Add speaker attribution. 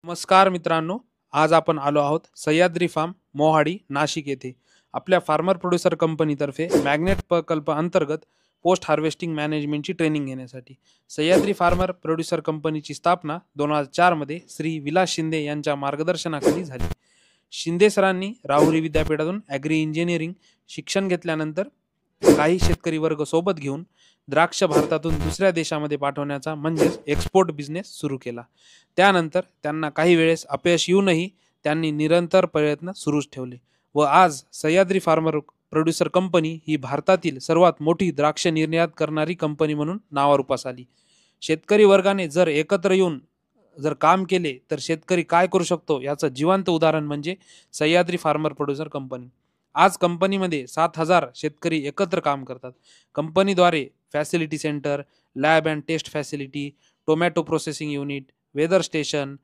Speaker 1: नमस्कार मित्रांनो, आज आपण आलो आहोत सह्याद्री फार्म मोहाडी नाशिक येथे आपल्या फार्मर प्रोड्युसर कंपनीतर्फे मॅग्नेट प्रकल्प अंतर्गत पोस्ट हार्वेस्टिंग मॅनेजमेंटची ट्रेनिंग घेण्यासाठी. सह्याद्री फार्मर प्रोड्युसर कंपनीची स्थापना 2004 मध्ये श्री विलास शिंदे यांच्या मार्गदर्शनाखाली झाली. शिंदे सरांनी राहुरी विद्यापीठातून ॲग्री इंजिनिअरिंग शिक्षण घेतल्यानंतर काही शेतकरी वर्ग सोबत घेऊन द्राक्ष भारतातून दुसऱ्या देशामध्ये पाठवण्याचा म्हणजेच एक्सपोर्ट बिझनेस सुरू केला. त्यानंतर त्यांना काही वेळेस अपयश येऊनही त्यांनी निरंतर प्रयत्न सुरूच ठेवले व आज सह्याद्री फार्मर प्रोड्युसर कंपनी ही भारतातील सर्वात मोठी द्राक्ष निर्यात करणारी कंपनी म्हणून नावारूपास आली. शेतकरी वर्गाने जर एकत्र येऊन जर काम केले तर शेतकरी काय करू शकतो याचं जिवंत उदाहरण म्हणजे सह्याद्री फार्मर प्रोड्युसर कंपनी. आज कंपनीमध्ये 7,000 शेतकरी एकत्र काम करतात. कंपनीद्वारे facility centre, lab and test facility, tomato processing unit, weather station,